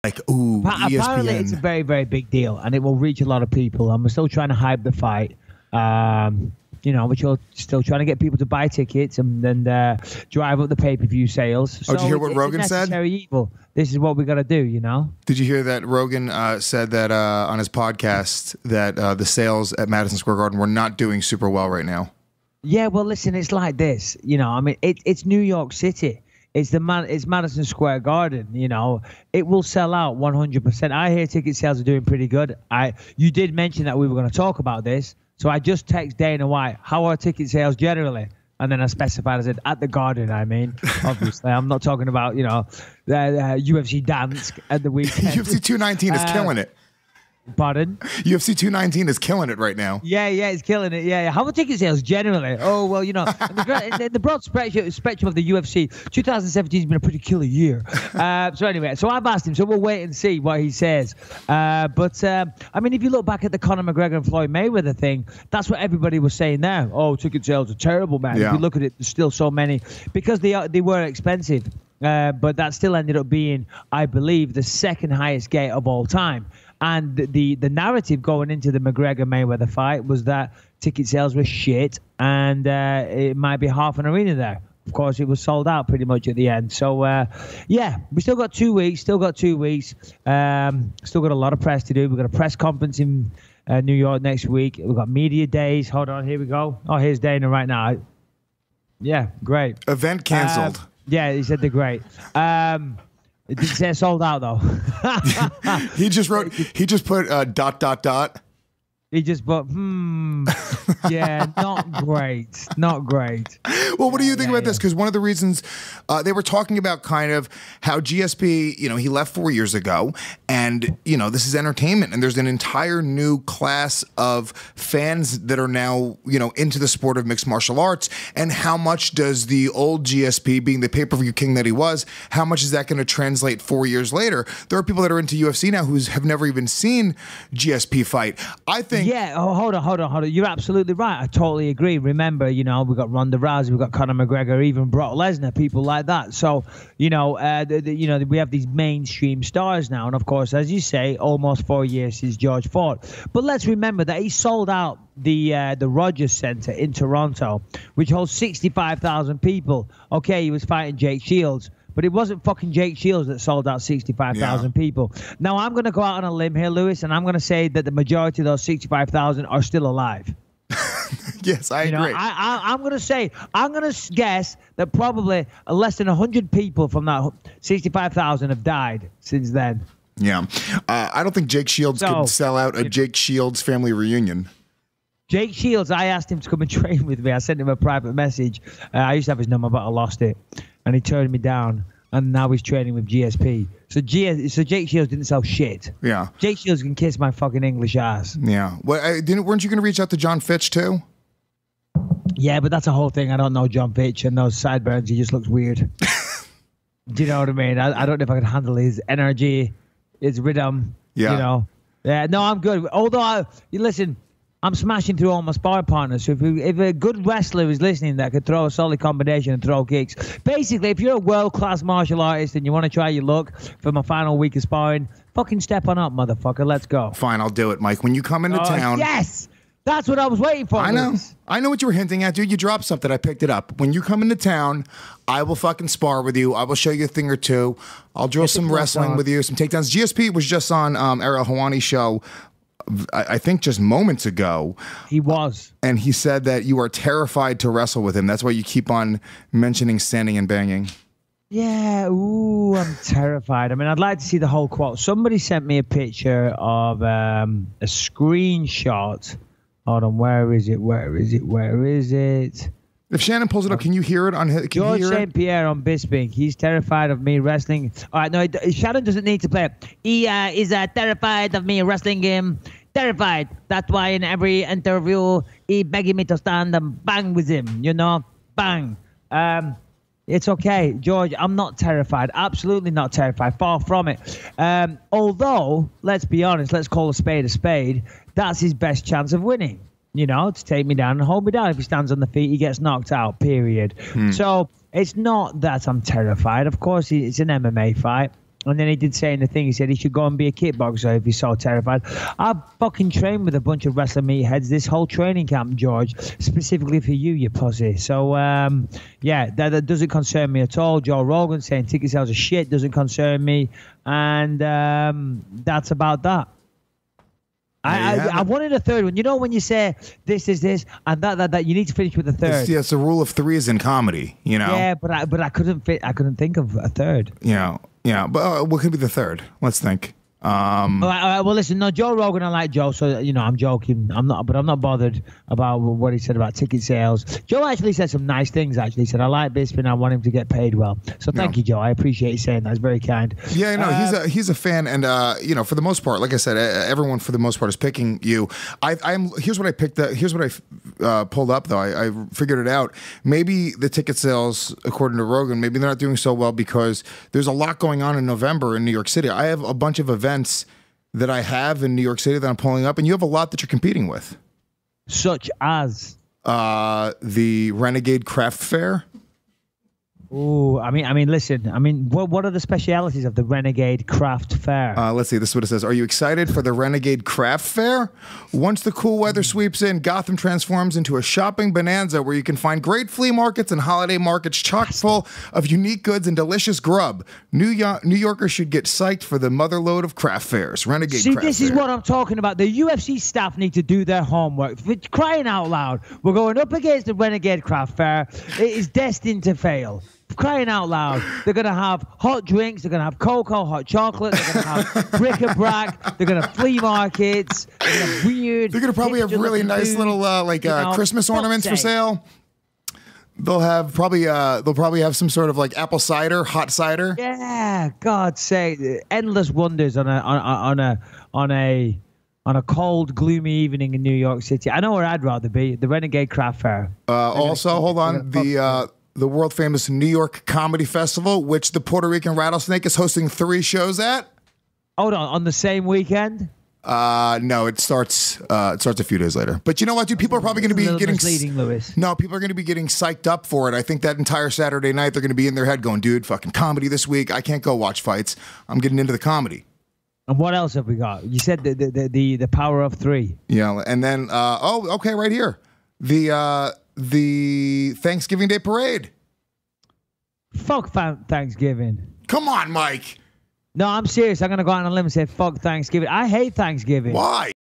Like, ooh, Apparently, ESPN. it's a very, very big deal, and it will reach a lot of people. And we're still trying to hype the fight. We're still trying to get people to buy tickets and then drive up the pay-per-view sales. Did you hear what Rogan said? Necessary evil. This is what we got to do, you know? Did you hear that Rogan said that on his podcast that the sales at Madison Square Garden were not doing super well right now? Yeah, well, listen, it's like this. It's New York City. It's Madison Square Garden. It will sell out 100%. I hear ticket sales are doing pretty good. You did mention that we were going to talk about this, so I just text Dana White, how are ticket sales generally? And then I specified, I said, at the Garden, obviously. I'm not talking about, the UFC Dansk at the weekend. UFC 219 is killing it. Pardon? UFC 219 is killing it right now. Yeah, it's killing it. Yeah. How are ticket sales generally? Oh, well, in the broad spectrum of the UFC, 2017 has been a pretty killer year. So I've asked him, so we'll wait and see what he says. If you look back at the Conor McGregor and Floyd Mayweather thing, that's what everybody was saying there. Oh, ticket sales are terrible, man. Yeah. If you look at it, there's still so many because they were expensive. But that still ended up being, I believe, the second highest gate of all time. And the narrative going into the McGregor-Mayweather fight was that ticket sales were shit and it might be half an arena there. Of course, it was sold out pretty much at the end. So, we still got 2 weeks. Still got a lot of press to do. We've got a press conference in New York next week. We've got media days. Hold on. Here we go. Oh, here's Dana right now. Yeah, great. Event canceled. Yeah, he said they're great. It didn't say sold out, though. He just put ... He just put, yeah, not great. Not great. Well, what do you think about this? Because one of the reasons they were talking about kind of how GSP, he left 4 years ago and, this is entertainment and there's an entire new class of fans that are now, into the sport of mixed martial arts. And how much does the old GSP, being the pay-per-view king that he was, how much is that going to translate 4 years later? There are people that are into UFC now who have never even seen GSP fight. I think. Yeah, hold on. You're absolutely right. I totally agree. Remember, we've got Ronda Rousey, we've got Conor McGregor, even Brock Lesnar, people like that. So, we have these mainstream stars now. And of course, as you say, almost 4 years since George fought. But let's remember that he sold out the Rogers Center in Toronto, which holds 65,000 people. Okay, he was fighting Jake Shields. But it wasn't fucking Jake Shields that sold out 65,000 people. Now, I'm going to go out on a limb here, Lewis, and I'm going to say that the majority of those 65,000 are still alive. Yes, I agree. I'm going to guess that probably less than 100 people from that 65,000 have died since then. Yeah. I don't think Jake Shields could sell out a Jake Shields family reunion. Jake Shields, I asked him to come and train with me. I sent him a private message. I used to have his number, but I lost it. And he turned me down. And now he's training with GSP. So Jake Shields didn't sell shit. Yeah. Jake Shields can kiss my fucking English ass. Yeah. Well, weren't you going to reach out to John Fitch too? Yeah, but that's a whole thing. I don't know John Fitch and those sideburns. He just looks weird. Do you know what I mean? I don't know if I can handle his energy, his rhythm. Yeah. Yeah. No, I'm good. Although, listen, I'm smashing through all my sparring partners. So if a good wrestler is listening that could throw a solid combination and throw kicks, basically, if you're a world-class martial artist and you want to try your luck for my final week of sparring, fucking step on up, motherfucker. Let's go. Fine, I'll do it, Mike. When you come into town. Yes! That's what I was waiting for. I know. I know what you were hinting at, dude. You dropped something. I picked it up. When you come into town, I will fucking spar with you. I will show you a thing or two. I'll drill some wrestling with you, some takedowns. GSP was just on Ariel Helwani's show. I think just moments ago. He was. And he said that you are terrified to wrestle with him. That's why you keep on mentioning standing and banging. Yeah, ooh, I'm terrified. I mean, I'd like to see the whole quote. Somebody sent me a picture of a screenshot. Hold on, where is it? If Shannon pulls it up, can you hear it on his? George St. Pierre on Bisping. He's terrified of me wrestling. All right, no, Shannon doesn't need to play it. He is terrified of me wrestling him. Terrified. That's why in every interview, he begging me to stand and bang with him. Bang. It's okay, George. I'm not terrified. Absolutely not terrified. Far from it. Although, let's be honest. Let's call a spade a spade. That's his best chance of winning. To take me down and hold me down. If he stands on the feet, he gets knocked out, period. So it's not that I'm terrified. Of course, it's an MMA fight. And then he did say in the thing, he said he should go and be a kickboxer if he's so terrified. I've fucking trained with a bunch of wrestling meatheads this whole training camp, George, specifically for you pussy. So, yeah, that doesn't concern me at all. Joe Rogan saying ticket sales are shit doesn't concern me. And that's about that. I wanted a third one. You know when you say this is this and that you need to finish with a third. It's the rule of threes in comedy, you know. Yeah, but I couldn't think of a third. Yeah, but what could be the third? Let's think. All right, well, listen, no, Joe Rogan, I like Joe, so, I'm joking. I'm not bothered about what he said about ticket sales. Joe actually said some nice things, actually. He said, I like Bisping, I want him to get paid well. So thank you, Joe. I appreciate you saying that. It's very kind. Yeah, no, he's a fan, and, for the most part, like I said, everyone for the most part is picking you. Here's what I picked, here's what I pulled up, though. I figured it out. Maybe the ticket sales, according to Rogan, maybe they're not doing so well because there's a lot going on in November in New York City. I have a bunch of events that I have in New York City that I'm pulling up, and you have a lot that you're competing with. Such as? The Renegade Craft Fair. Ooh, I mean, listen. What are the specialities of the Renegade Craft Fair? Let's see. This is what it says. Are you excited for the Renegade Craft Fair? Once the cool weather sweeps in, Gotham transforms into a shopping bonanza where you can find great flea markets and holiday markets chock full of unique goods and delicious grub. New Yorkers should get psyched for the motherload of craft fairs. Renegade Craft Fair. See, this is what I'm talking about. The UFC staff need to do their homework. For crying out loud, we're going up against the Renegade Craft Fair. It is destined to fail. Crying out loud, they're going to have hot drinks, they're going to have cocoa, hot chocolate, they're going to have bric-a-brac, they're going to have flea markets, they're going to have weird... They're going to probably have really nice little Christmas ornaments for sale. They'll have probably have some sort of like apple cider, hot cider. Yeah, God's sake, endless wonders on a cold, gloomy evening in New York City. I know where I'd rather be, the Renegade Craft Fair. Also, hold on, the world-famous New York Comedy Festival, which the Puerto Rican Rattlesnake is hosting 3 shows at. Hold on the same weekend? No, it starts a few days later. But you know what, dude? People are probably going to be getting misleading, Lewis. No, people are going to be getting psyched up for it. I think that entire Saturday night they're going to be in their head going, dude, fucking comedy this week. I can't go watch fights. I'm getting into the comedy. And what else have we got? You said the power of 3. Yeah, and then okay, right here. The Thanksgiving Day Parade. Fuck Thanksgiving. Come on, Mike. No, I'm serious. I'm going to go out on a limb and say fuck Thanksgiving. I hate Thanksgiving. Why?